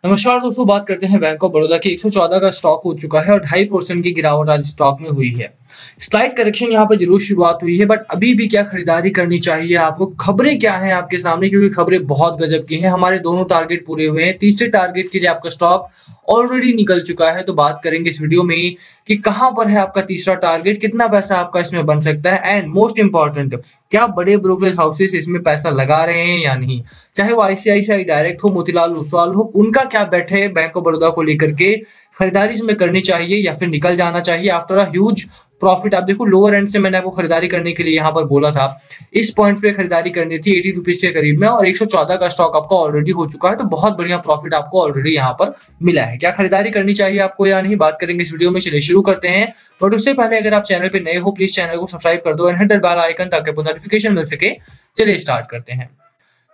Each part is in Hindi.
नमस्कार दोस्तों, बात करते हैं बैंक ऑफ बड़ौदा की 114 का स्टॉक हो चुका है और 2.5% की गिरावट आज स्टॉक में हुई है। स्लाइड करेक्शन यहाँ पे जरूर शुरुआत हुई है, बट अभी भी क्या खरीदारी करनी चाहिए आपको? खबरें क्या हैं आपके सामने, क्योंकि खबरें बहुत गजब की हैं। हमारे दोनों टारगेट पूरे हुए हैं, तीसरे टारगेट के लिए आपका स्टॉक ऑलरेडी निकल चुका है। तो बात करेंगे इस वीडियो में कि कहां पर है आपका तीसरा टारगेट, कितना पैसा आपका इसमें बन सकता है, एंड मोस्ट इंपॉर्टेंट, क्या बड़े ब्रोकरेज हाउसेस इसमें पैसा लगा रहे हैं या नहीं। चाहे वो आईसीआईसीआई डायरेक्ट हो, मोतीलाल ओसवाल हो, उनका क्या बेट है बैंक ऑफ बड़ौदा को लेकर के? खरीदारी इसमें करनी चाहिए या फिर निकल जाना चाहिए आफ्टर अ ह्यूज प्रॉफिट? आप देखो, लोअर एंड से मैंने आपको खरीदारी करने के लिए यहाँ पर बोला था, इस पॉइंट पे खरीदारी करनी थी 80 रुपीज के करीब में, और 114 का स्टॉक आपका ऑलरेडी हो चुका है। तो बहुत बढ़िया प्रॉफिट आपको ऑलरेडी यहाँ पर मिला है। क्या खरीदारी करनी चाहिए आपको या नहीं, बात करेंगे इस वीडियो में। चलिए शुरू करते हैं, बट उससे पहले अगर आप चैनल पे नए हो, प्लीज चैनल को सब्सक्राइब कर दो and hit the bell icon ताकि आपको नोटिफिकेशन मिल सके। चलिए स्टार्ट करते हैं।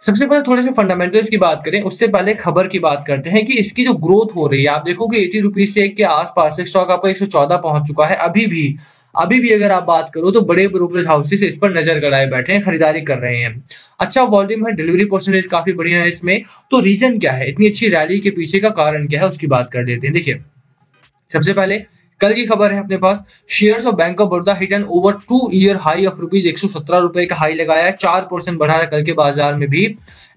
सबसे पहले थोड़े से फंडामेंटल्स की बात करें, उससे पहले खबर की बात करते हैं कि इसकी जो ग्रोथ हो रही है, आप देखोगे 80 रुपीज से के आसपास स्टॉक आपका 114 पहुंच चुका है। अभी भी अगर आप बात करो तो बड़े ब्रोकरेज हाउसेस इस पर नजर गड़ाए बैठे हैं, खरीदारी कर रहे हैं। अच्छा वॉल्यूम है, डिलीवरी परसेंटेज काफी बढ़िया है इसमें। तो रीजन क्या है, इतनी अच्छी रैली के पीछे का कारण क्या है, उसकी बात कर लेते हैं। देखिए, सबसे पहले कल की खबर है अपने पास, shares of bank of Baroda hit an over 2 year high of rupees 117 रुपए का हाई लगाया है, 4% बढ़ा है कल के बाजार में भी।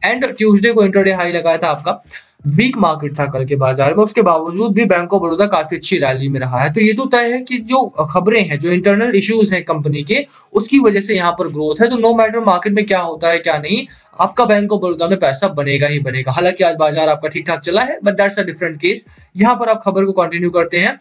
एंड ट्यूसडे को इंटरडे हाई लगाया था आपका। वीक मार्केट था कल के बाजार में, उसके बावजूद भी बैंक ऑफ बड़ौदा काफी अच्छी रैली में रहा है। तो ये तो तय है कि जो खबरें हैं, जो इंटरनल इश्यूज हैं कंपनी के, उसकी वजह से यहाँ पर ग्रोथ है। तो नो मैटर मार्केट में क्या होता है क्या नहीं, आपका बैंक ऑफ बड़ौदा में पैसा बनेगा ही बनेगा। हालांकि आज बाजार आपका ठीक ठाक चला है, but that's a different case. यहाँ पर आप खबर को कंटिन्यू करते हैं।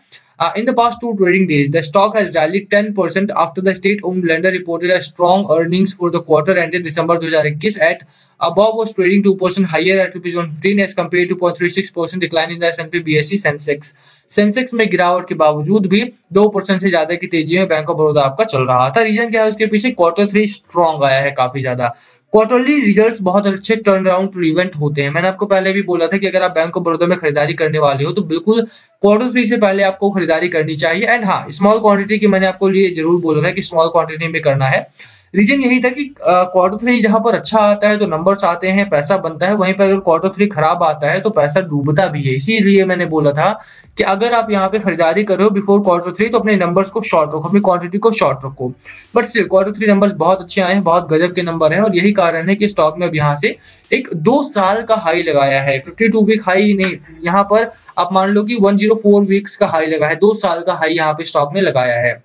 In the past two trading days, the stock has rallied 10% after the state-owned lender reported a strong earnings for the quarter ended December 2021 at above was trading 2% higher at rupees 115 as compared to 0.36% decline in the S&P BSE Sensex. Sensex में गिरावट के बावजूद भी 2% से ज्यादा की तेजी में बैंक ऑफ बड़ौदा आपका चल रहा था। रीजन क्या है उसके पीछे? Q3 स्ट्रॉन्ग आया है काफी ज्यादा। क्वार्टरली रिजल्ट्स बहुत अच्छे टर्न अराउंड इवेंट होते हैं। मैंने आपको पहले भी बोला था कि अगर आप बैंक ऑफ बड़ौदा में खरीदारी करने वाले हो तो बिल्कुल Q3 से पहले आपको खरीदारी करनी चाहिए। एंड हाँ, स्मॉल क्वांटिटी की मैंने आपको लिए जरूर बोला था कि स्मॉल क्वांटिटी में करना है। रीजन यही था कि Q3 जहां पर अच्छा आता है तो नंबर्स आते हैं, पैसा बनता है। वहीं पर अगर Q3 खराब आता है तो पैसा डूबता भी है। इसीलिए मैंने बोला था कि अगर आप यहाँ पे खरीदारी कर रहे हो बिफोर Q3 तो अपने नंबर्स को शॉर्ट रखो, अपनी क्वांटिटी को शॉर्ट रखो। बट स्टिल Q3 नंबर्स बहुत अच्छे आए हैं, बहुत गजब के नंबर हैं, और यही कारण है कि स्टॉक में अब यहाँ से एक 2 साल का हाई लगाया है। 52 वीक हाई नहीं, यहाँ पर आप मान लो कि 104 वीक्स का हाई लगा है, 2 साल का हाई यहाँ पे स्टॉक में लगाया है।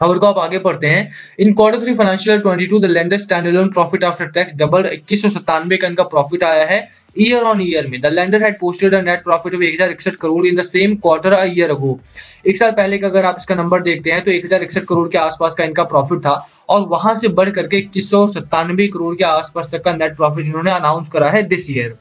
खबर को आप आगे पढ़ते हैं। इन Q3 financial 22 the lender standalone profit after tax double 2197 का इनका प्रॉफिट आया है ईयर ऑन ईयर में। The lender had posted a net profit of 1061 crore in the same quarter a year ago. एक साल पहले का अगर आप इसका नंबर देखते हैं तो 1061 करोड़ के आसपास का इनका प्रॉफिट था, और वहां से बढ़ करके 2197 करोड़ के आसपास तक का नेट प्रॉफिट इन्होंने अनाउंस करा है दिस ईयर।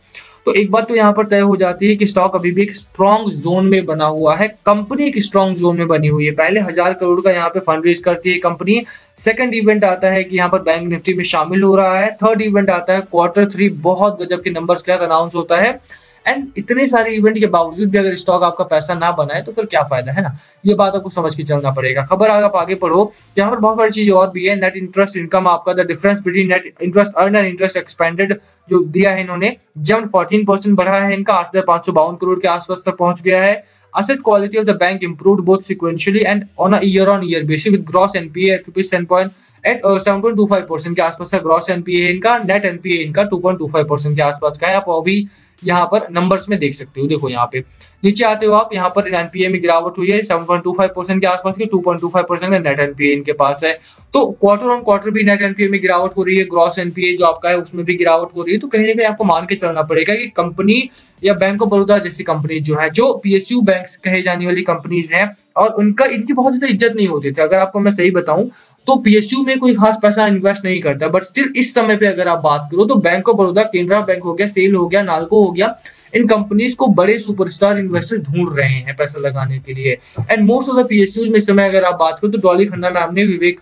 तो एक बात तो यहाँ पर तय हो जाती है कि स्टॉक अभी भी एक स्ट्रॉन्ग जोन में बना हुआ है। कंपनी एक स्ट्रॉन्ग जोन में बनी हुई है। पहले 1000 करोड़ का यहाँ पे फंड रेज करती है कंपनी। सेकंड इवेंट आता है कि यहाँ पर बैंक निफ्टी में शामिल हो रहा है। थर्ड इवेंट आता है Q3 बहुत गजब के नंबर्स के साथ अनाउंस होता है। एंड इतने सारे इवेंट के बावजूद भी अगर स्टॉक आपका पैसा ना बनाए तो फिर क्या फायदा, है ना? ये बात आपको समझ के चलना पड़ेगा। खबर आप आगे पढ़ो, यहाँ पर बहुत सारी चीज और भी है। नेट इंटरेस्ट इनकम आपका, the difference between net interest earn and interest expanded जो दिया है इन्होंने, जब 14% बढ़ा है इनका, 8552 करोड़ के आसपास तक पहुंच गया है। Asset quality of the bank improved both sequentially and on a year-on-year basis with gross NPA at rupees 7.25% के आसपास का ग्रॉस एनपीए है इनका। नेट एनपीए इनका 2.25% के आसपास का है। आप अभी यहाँ पर नंबर्स में देख सकते हो। देखो यहाँ पे नीचे आते हो आप, यहाँ पर एनपीए में गिरावट हुई है 7.25% के आसपास की, 2.25% का नेट एनपीए इनके पास है। तो क्वार्टर ऑन क्वार्टर भी नेट एनपीए में गिरावट हो रही है, ग्रॉस एनपीए जो आपका है उसमें भी गिरावट हो रही है। तो कहीं ना कहीं आपको मान के चलना पड़ेगा कि कंपनी या बैंक ऑफ बड़ौदा जैसी कंपनी जो है, जो पीएसयू बैंक्स कहे जाने वाली कंपनीज हैं, और उनका इनकी बहुत ज्यादा इज्जत नहीं होती थी। अगर आपको मैं सही बताऊं तो पीएसयू में कोई खास पैसा इन्वेस्ट नहीं करता, बट स्टिल इस समय पे अगर आप बात करो तो bank of Baroda, Canara bank हो गया, सेल हो गया, नालको हो गया, इन कंपनीज को बड़े सुपरस्टार इन्वेस्टर ढूंढ रहे हैं पैसा लगाने के लिए। And most of the PSUs में इस समय अगर आप बात करो तो डॉली खन्ना मैम ने, विवेक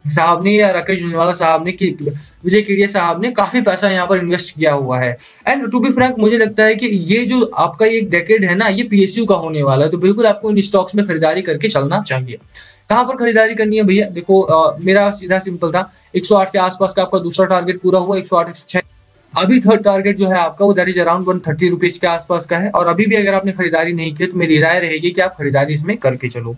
साहब ने, या राकेश झुंझुनवाला साहब ने, विजय केडिया साहब ने काफी पैसा यहाँ पर इन्वेस्ट किया हुआ है। एंड टू बी फ्रैंक, मुझे लगता है कि ये जो आपका ये डेकेड है ना, ये पीएसयू का होने वाला है। तो बिल्कुल आपको इन स्टॉक्स में खरीदारी करके चलना चाहिए। कहां पर खरीदारी करनी है भैया? देखो मेरा सीधा सिंपल था, 108 के आसपास का आपका दूसरा टारगेट पूरा हुआ, 108 106 अभी थर्ड टारगेट जो है आपका वो दैट इज अराउंड 130 रुपीज के आसपास का है, और अभी भी अगर आपने खरीदारी नहीं की तो मेरी राय रहेगी कि आप खरीदारी इसमें करके चलो।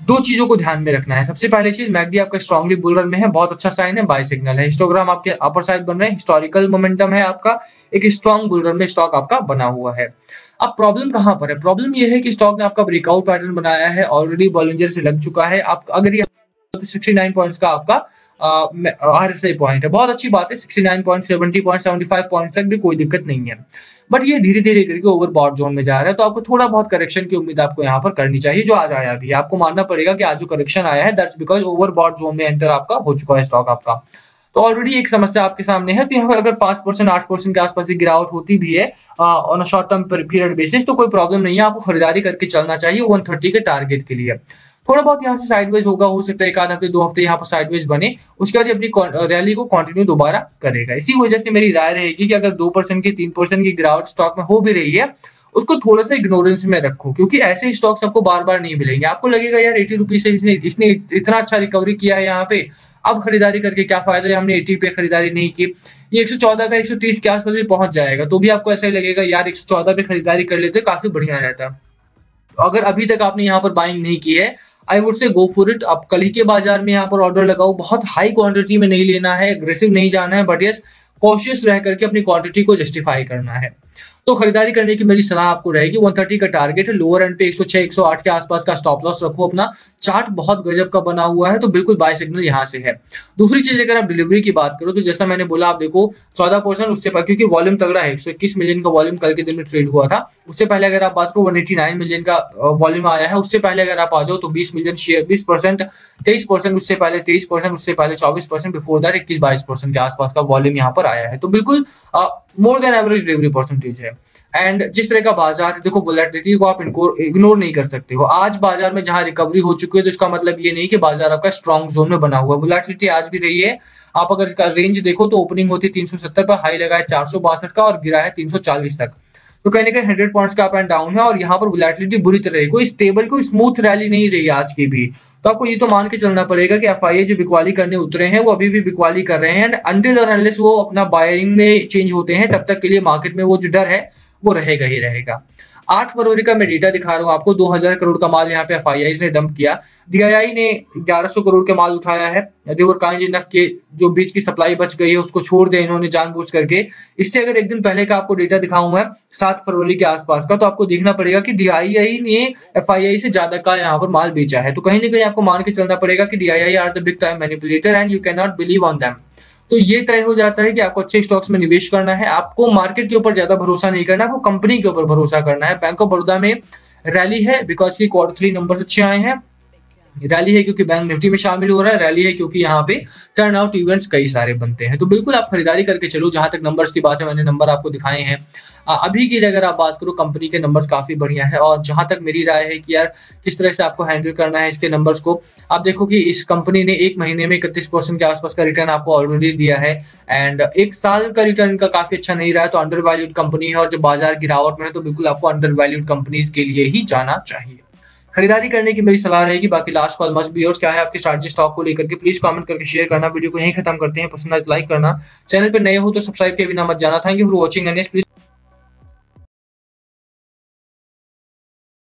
दो चीजों को ध्यान में रखना है। सबसे पहली चीज, मैकडी आपका स्ट्रांगली बुल रन में है, बहुत अच्छा साइन है, बाय सिग्नल है। हिस्टोग्राम आपके अपर साइड बन रहे हैं, हिस्टोरिकल मोमेंटम है आपका, एक स्ट्रांग बुल रन में स्टॉक आपका बना हुआ है। अब प्रॉब्लम कहां पर है? प्रॉब्लम ये है कि स्टॉक ने आपका ब्रेकआउट पैटर्न बनाया है, ऑलरेडी बॉलिंजर से लग चुका है। आप अगर ये 69 पॉइंट्स का आपका आरएसआई पॉइंट है, बहुत अच्छी बात है। 69 पॉइंट, 70 पॉइंट, 75 पॉइंट तक भी कोई दिक्कत नहीं है, बट ये धीरे धीरे करके ओवरबॉट जोन में जा रहा है, तो आपको थोड़ा बहुत करेक्शन की उम्मीद आपको यहाँ पर करनी चाहिए, जो आज आया भी। आपको मानना पड़ेगा कि आज जो करेक्शन आया है दैट्स बिकॉज ओवरबॉट जोन में एंटर आपका हो चुका है स्टॉक आपका। तो ऑलरेडी एक समस्या आपके सामने है। तो यहाँ पर अगर 5% 8% के आसपास की गिरावट होती भी है on a short term period basis, तो कोई प्रॉब्लम नहीं है, आपको खरीदारी करके चलना चाहिए 130 के टारगेट के लिए। थोड़ा बहुत यहाँ से साइडवेज होगा, हो सकता है एक आध हफ्ते 2 हफ्ते यहाँ पर साइडवेज बने, उसके बाद अपनी रैली को कंटिन्यू दोबारा करेगा। इसी वजह से मेरी राय रहेगी कि अगर 2% की 3% की गिरावट स्टॉक में हो भी रही है, उसको थोड़ा सा इग्नोरेंस में रखो, क्योंकि ऐसे स्टॉक्स आपको बार बार नहीं मिलेंगे। आपको लगेगा यार 80 रुपीज से इसने इतना अच्छा रिकवरी किया है यहाँ पे, अब खरीदारी करके क्या फायदा है, हमने 80 पे खरीदारी नहीं की। ये 114 का 130 के आसपास भी पहुंच जाएगा, तो भी आपको ऐसा ही लगेगा यार 114 पे खरीदारी कर लेते काफी बढ़िया रहता। अगर अभी तक आपने यहाँ पर बाइंग नहीं की है, I would say go for it. आप कल ही के बाजार में यहाँ पर ऑर्डर लगाओ, बहुत हाई क्वांटिटी में नहीं लेना है, एग्रेसिव नहीं जाना है, बट यस कॉशियस रह करके अपनी क्वांटिटी को जस्टिफाई करना है। तो खरीदारी करने की मेरी सलाह आपको रहेगी, 130 का टारगेट है, लोअर एंड पे 106 108 के आसपास का स्टॉप लॉस रखो अपना। चार्ट बहुत गजब का बना हुआ है, तो बिल्कुल बाय सिग्नल यहाँ से है। दूसरी चीज, अगर आप डिलीवरी की बात करो तो जैसा मैंने बोला, आप देखो 14% उससे पहले, क्योंकि वॉल्यूम तगड़ा है, 121 मिलियन का वॉल्यूम कल के दिन में ट्रेड हुआ था। उससे पहले अगर आप बात करो 189 मिलियन का वॉल्यूम आया है। उससे पहले अगर आप आ जाओ तो 20 मिलियन शेयर, 20%, 23%, उससे पहले 23%, उससे पहले 24%, बिफोर दैट 21-22% के आसपास का वॉल्यूम यहाँ पर आया है, तो बिल्कुल more than average delivery percentage है। एंड जिस तरह का बाजार है, देखो वोलेटिलिटी को आप इग्नोर नहीं कर सकते हो। आज बाजार में जहां रिकवरी हो चुकी है, तो इसका मतलब ये नहीं कि बाजार आपका स्ट्रॉन्ग जोन में बना हुआ है। वोलेटिलिटी आज भी रही है। आप अगर इसका रेंज देखो तो ओपनिंग होती है 370 पर, हाई लगा है 462 का और गिरा है 340 तक, तो कहीं ना कहीं 100 पॉइंट्स का अप एंड डाउन है। और यहाँ पर वोलेटिलिटी बुरी तरह है, कोई स्टेबल, कोई स्मूथ रैली नहीं रही आज की भी। तो आपको ये तो मान के चलना पड़ेगा कि एफआईआई जो बिकवाली करने उतरे हैं वो अभी भी बिकवाली कर रहे हैं, एंड अनटिल और अनलेस वो अपना बायरिंग में चेंज होते हैं, तब तक के लिए मार्केट में वो जो डर है वो रहेगा ही रहेगा। 8 फरवरी का मैं डेटा दिखा रहा हूँ आपको, 2000 करोड़ का माल यहाँ पे एफआईआई ने डंप किया। डीआईआई ने 1100 करोड़ के माल उठाया है। देवर काइंड इनफ के जो बीच की सप्लाई बच गई है उसको छोड़ दे इन्होंने जानबूझ करके। इससे अगर एक दिन पहले का आपको डेटा दिखाऊं मैं 7 फरवरी के आसपास का, तो आपको देखना पड़ेगा कि डीआईआई ने एफआईआई से ज्यादा का यहाँ पर माल बेचा है। तो कहीं ना कहीं आपको मान के चलना पड़ेगा कि DII are the big time manipulator and you can not believe on them. तो ये तय हो जाता है कि आपको अच्छे स्टॉक्स में निवेश करना है, आपको मार्केट के ऊपर ज्यादा भरोसा नहीं करना, आपको कंपनी के ऊपर भरोसा करना है। बैंक ऑफ बड़ौदा में रैली है बिकॉज की Q3 नंबर्स अच्छे आए हैं। रैली है क्योंकि बैंक निफ्टी में शामिल हो रहा है। रैली है क्योंकि यहाँ पे टर्न आउट इवेंट्स कई सारे बनते हैं। तो बिल्कुल आप खरीदारी करके चलो। जहां तक नंबर्स की बात है, मैंने नंबर आपको दिखाए हैं। अभी की अगर आप बात करो, कंपनी के नंबर्स काफी बढ़िया है। और जहां तक मेरी राय है कि यार किस तरह से आपको हैंडल करना है इसके नंबर्स को, आप देखो कि इस कंपनी ने एक महीने में 31% के आसपास का रिटर्न आपको ऑलरेडी दिया है, एंड एक साल का रिटर्न इनका काफी अच्छा नहीं रहा है। तो अंडर वैल्यूड कंपनी है, और जब बाजार गिरावट में है तो बिल्कुल आपको अंडर वैल्यूड कंपनीज के लिए ही जाना चाहिए। खरीदारी करने की मेरी सलाह रहेगी। बाकी last call must be yours. क्या है आपकी स्ट्रैटेजी स्टॉक को लेकर के, प्लीज कमेंट करके शेयर करना। वीडियो को यहीं खत्म करते हैं। पसंद आए तो लाइक करना, चैनल पर नए हो तो सब्सक्राइब किए बिना मत जाना। Thank you for watching and please